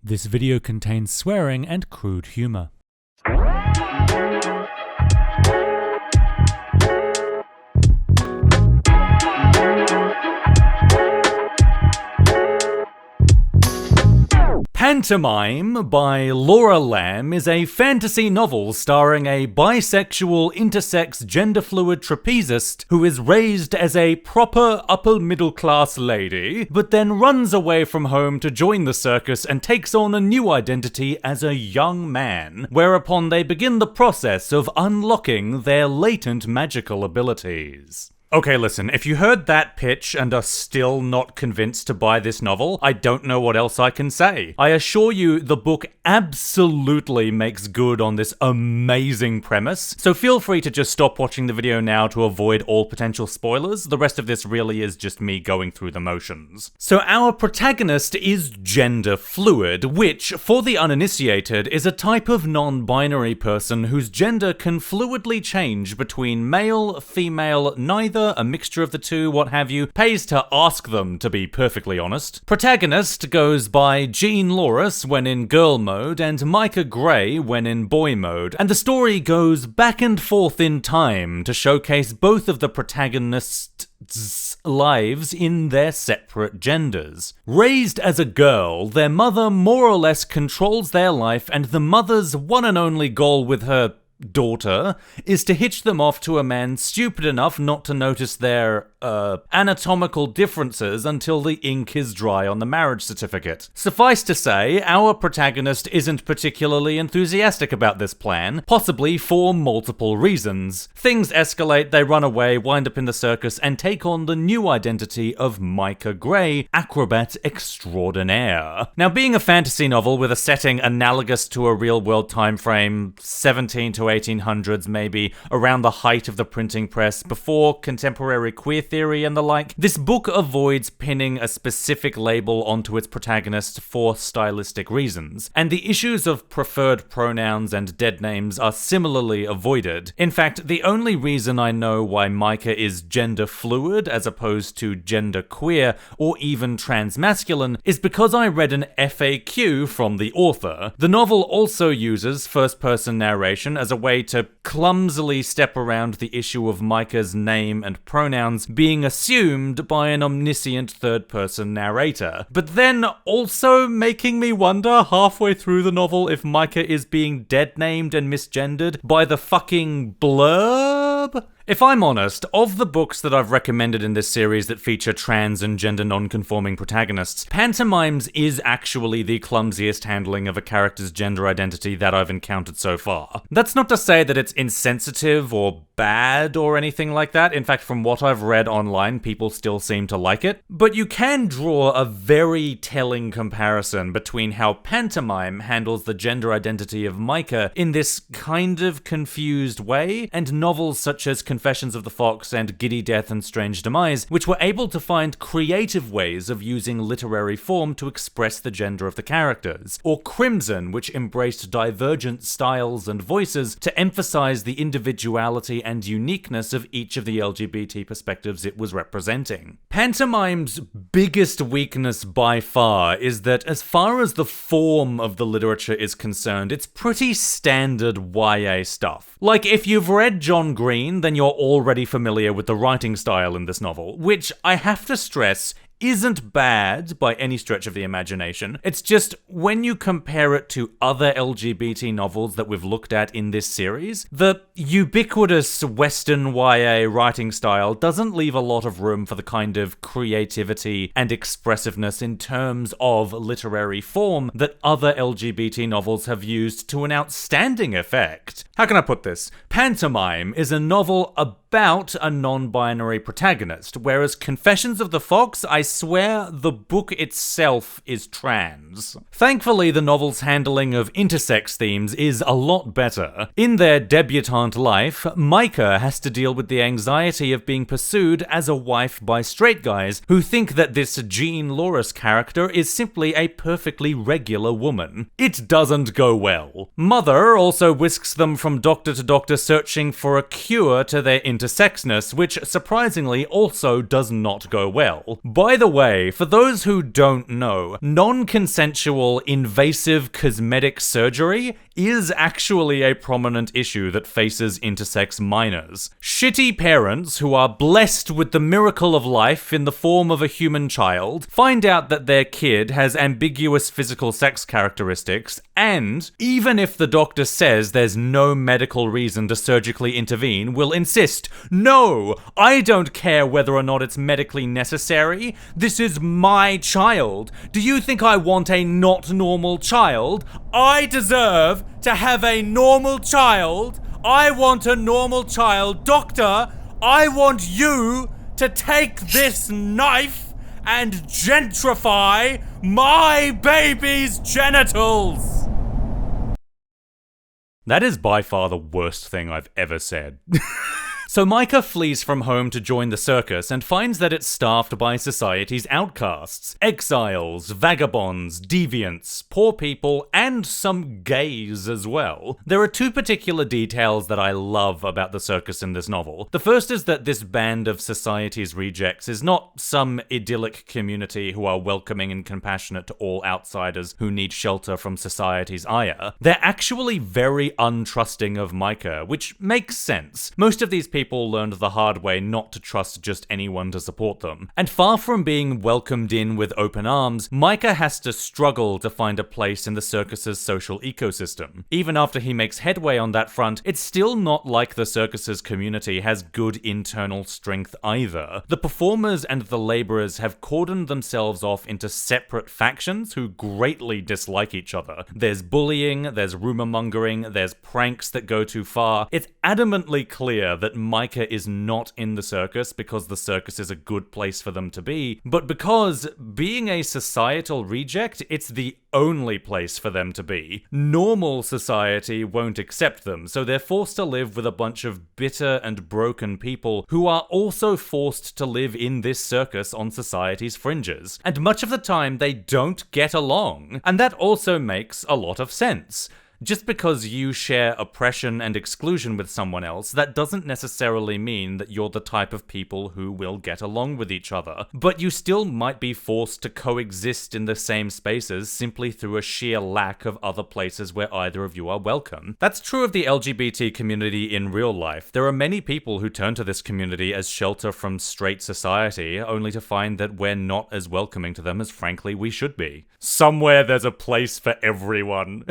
This video contains swearing and crude humor. Pantomime by Laura Lamb is a fantasy novel starring a bisexual, intersex, gender-fluid trapezist who is raised as a proper upper-middle-class lady, but then runs away from home to join the circus and takes on a new identity as a young man, whereupon they begin the process of unlocking their latent magical abilities. Okay, listen, if you heard that pitch and are still not convinced to buy this novel, I don't know what else I can say. I assure you, the book absolutely makes good on this amazing premise, so feel free to just stop watching the video now to avoid all potential spoilers. The rest of this really is just me going through the motions. So our protagonist is gender fluid, which, for the uninitiated, is a type of non-binary person whose gender can fluidly change between male, female, neither, a mixture of the two, what have you. Pays to ask them, to be perfectly honest. Protagonist goes by Jean Loris when in girl mode and Micah Gray when in boy mode, and the story goes back and forth in time to showcase both of the protagonists' lives in their separate genders. Raised as a girl, their mother more or less controls their life, and the mother's one and only goal with her daughter is to hitch them off to a man stupid enough not to notice their anatomical differences until the ink is dry on the marriage certificate. Suffice to say, our protagonist isn't particularly enthusiastic about this plan, possibly for multiple reasons. Things escalate, they run away, wind up in the circus, and take on the new identity of Micah Gray, acrobat extraordinaire. Now, being a fantasy novel with a setting analogous to a real-world time frame, 17 to 1800s maybe, around the height of the printing press, before contemporary queer theory and the like, this book avoids pinning a specific label onto its protagonist for stylistic reasons, and the issues of preferred pronouns and dead names are similarly avoided. In fact, the only reason I know why Micah is gender fluid as opposed to gender queer or even transmasculine is because I read an FAQ from the author. The novel also uses first-person narration as a way to clumsily step around the issue of Micah's name and pronouns being assumed by an omniscient third-person narrator, but then also making me wonder halfway through the novel if Micah is being dead-named and misgendered by the fucking blurb? If I'm honest, of the books that I've recommended in this series that feature trans and gender non-conforming protagonists, Pantomimes is actually the clumsiest handling of a character's gender identity that I've encountered so far. That's not to say that it's insensitive or bad or anything like that. In fact, from what I've read online, people still seem to like it. But you can draw a very telling comparison between how Pantomime handles the gender identity of Micah in this kind of confused way, and novels such as Confessions of the Fox and Giddy Death and Strange Demise, which were able to find creative ways of using literary form to express the gender of the characters, or Crimson, which embraced divergent styles and voices to emphasize the individuality and uniqueness of each of the LGBT perspectives it was representing. Pantomime's biggest weakness by far is that as far as the form of the literature is concerned, it's pretty standard YA stuff. Like, if you've read John Green, then you're already familiar with the writing style in this novel, which I have to stress isn't bad by any stretch of the imagination. It's just, when you compare it to other LGBT novels that we've looked at in this series, the ubiquitous Western YA writing style doesn't leave a lot of room for the kind of creativity and expressiveness in terms of literary form that other LGBT novels have used to an outstanding effect. How can I put this? Pantomime is a novel about a non-binary protagonist, whereas Confessions of the Fox, I swear the book itself is trans. Thankfully, the novel's handling of intersex themes is a lot better. In their debutante life, Micah has to deal with the anxiety of being pursued as a wife by straight guys who think that this Jean Loris character is simply a perfectly regular woman. It doesn't go well. Mother also whisks them from doctor to doctor searching for a cure to their intersex intersexness, which surprisingly also does not go well. By the way, for those who don't know, non-consensual invasive cosmetic surgery is actually a prominent issue that faces intersex minors. Shitty parents who are blessed with the miracle of life in the form of a human child find out that their kid has ambiguous physical sex characteristics, and even if the doctor says there's no medical reason to surgically intervene, will insist, "No, I don't care whether or not it's medically necessary. This is my child. Do you think I want a not normal child? I deserve to have a normal child. I want a normal child. Doctor, I want you to take this knife and gentrify my baby's genitals." That is by far the worst thing I've ever said. So Micah flees from home to join the circus and finds that it's staffed by society's outcasts. Exiles, vagabonds, deviants, poor people, and some gays as well. There are two particular details that I love about the circus in this novel. The first is that this band of society's rejects is not some idyllic community who are welcoming and compassionate to all outsiders who need shelter from society's ire. They're actually very untrusting of Micah, which makes sense. Most of these people learned the hard way not to trust just anyone to support them. And far from being welcomed in with open arms, Micah has to struggle to find a place in the circus's social ecosystem. Even after he makes headway on that front, it's still not like the circus's community has good internal strength either. The performers and the laborers have cordoned themselves off into separate factions who greatly dislike each other. There's bullying, there's rumor mongering, there's pranks that go too far. It's adamantly clear that Micah is not in the circus because the circus is a good place for them to be, but because, being a societal reject, it's the only place for them to be. Normal society won't accept them, so they're forced to live with a bunch of bitter and broken people who are also forced to live in this circus on society's fringes. And much of the time, they don't get along. And that also makes a lot of sense. Just because you share oppression and exclusion with someone else, that doesn't necessarily mean that you're the type of people who will get along with each other. But you still might be forced to coexist in the same spaces simply through a sheer lack of other places where either of you are welcome. That's true of the LGBT community in real life. There are many people who turn to this community as shelter from straight society, only to find that we're not as welcoming to them as frankly we should be. Somewhere there's a place for everyone.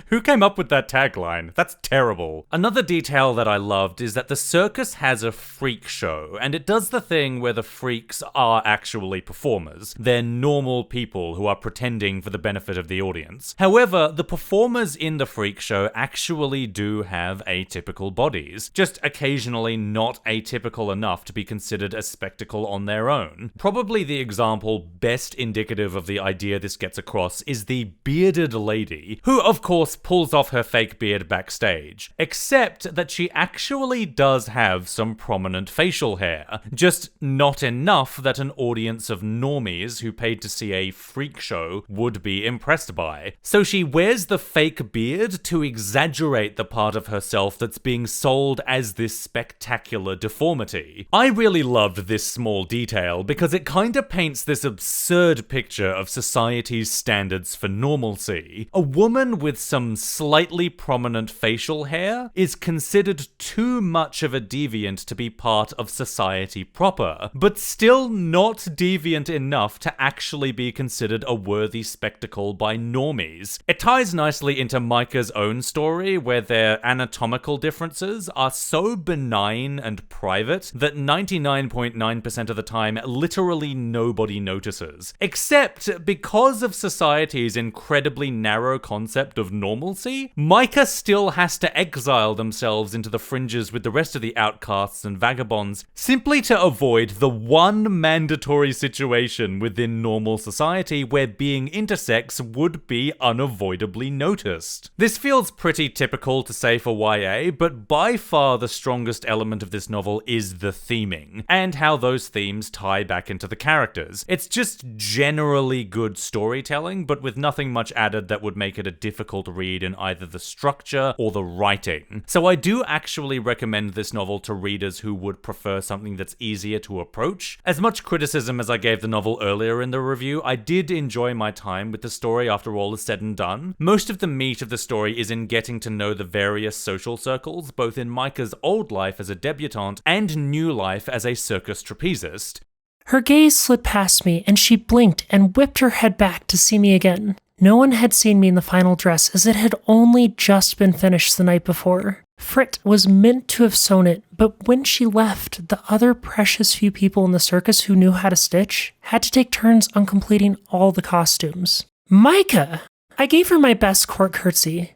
Who came up with that tagline? That's terrible. Another detail that I loved is that the circus has a freak show, and it does the thing where the freaks are actually performers. They're normal people who are pretending for the benefit of the audience. However, the performers in the freak show actually do have atypical bodies, just occasionally not atypical enough to be considered a spectacle on their own. Probably the example best indicative of the idea this gets across is the bearded lady, who of course pulls off her fake beard backstage, except that she actually does have some prominent facial hair, just not enough that an audience of normies who paid to see a freak show would be impressed by. So she wears the fake beard to exaggerate the part of herself that's being sold as this spectacular deformity. I really loved this small detail because it kinda paints this absurd picture of society's standards for normalcy. A woman with some slightly prominent facial hair is considered too much of a deviant to be part of society proper, but still not deviant enough to actually be considered a worthy spectacle by normies. It ties nicely into Micah's own story, where their anatomical differences are so benign and private that 99.9% of the time, literally nobody notices. Except because of society's incredibly narrow concept of normalcy, Micah still has to exile themselves into the fringes with the rest of the outcasts and vagabonds simply to avoid the one mandatory situation within normal society where being intersex would be unavoidably noticed. This feels pretty typical to say for YA, but by far the strongest element of this novel is the theming, and how those themes tie back into the characters. It's just generally good storytelling, but with nothing much added that would make it a difficult read read in either the structure or the writing. So I do actually recommend this novel to readers who would prefer something that's easier to approach. As much criticism as I gave the novel earlier in the review, I did enjoy my time with the story after all is said and done. Most of the meat of the story is in getting to know the various social circles, both in Micah's old life as a debutante and new life as a circus trapezist. Her gaze slid past me, and she blinked and whipped her head back to see me again. No one had seen me in the final dress, as it had only just been finished the night before. Frit was meant to have sewn it, but when she left, the other precious few people in the circus who knew how to stitch had to take turns on completing all the costumes. Micah! I gave her my best court curtsy.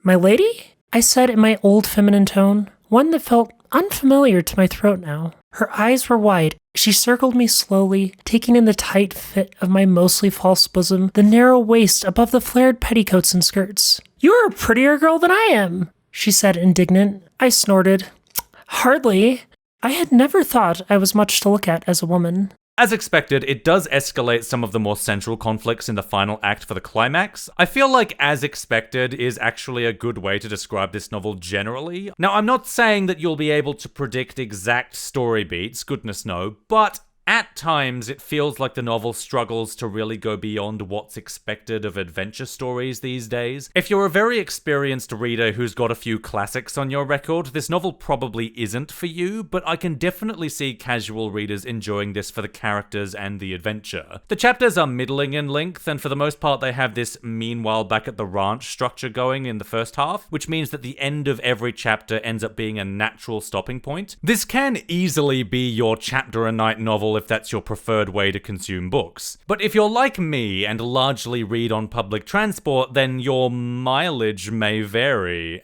My lady? I said in my old feminine tone, one that felt unfamiliar to my throat now. Her eyes were wide. She circled me slowly, taking in the tight fit of my mostly false bosom, the narrow waist above the flared petticoats and skirts. "You're a prettier girl than I am," she said, indignant. I snorted. "Hardly. I had never thought I was much to look at as a woman." As expected, it does escalate some of the more central conflicts in the final act for the climax. I feel like as expected is actually a good way to describe this novel generally. Now, I'm not saying that you'll be able to predict exact story beats, goodness no, but at times, it feels like the novel struggles to really go beyond what's expected of adventure stories these days. If you're a very experienced reader who's got a few classics on your record, this novel probably isn't for you, but I can definitely see casual readers enjoying this for the characters and the adventure. The chapters are middling in length, and for the most part they have this meanwhile back at the ranch structure going in the first half, which means that the end of every chapter ends up being a natural stopping point. This can easily be your chapter a night novel if that's your preferred way to consume books. But if you're like me and largely read on public transport, then your mileage may vary.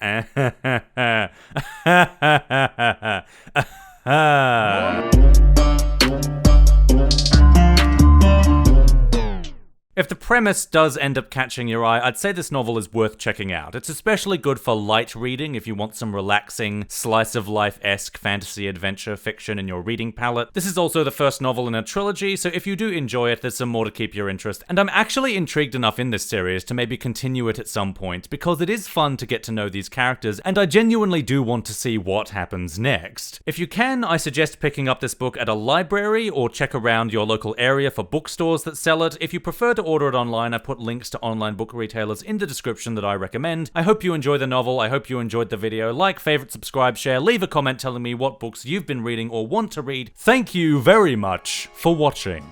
If the premise does end up catching your eye, I'd say this novel is worth checking out. It's especially good for light reading if you want some relaxing, slice-of-life-esque fantasy adventure fiction in your reading palette. This is also the first novel in a trilogy, so if you do enjoy it, there's some more to keep your interest. And I'm actually intrigued enough in this series to maybe continue it at some point, because it is fun to get to know these characters, and I genuinely do want to see what happens next. If you can, I suggest picking up this book at a library, or check around your local area for bookstores that sell it. If you prefer to order it online, I put links to online book retailers in the description that I recommend. I hope you enjoy the novel, I hope you enjoyed the video. Like, favorite, subscribe, share, leave a comment telling me what books you've been reading or want to read. Thank you very much for watching.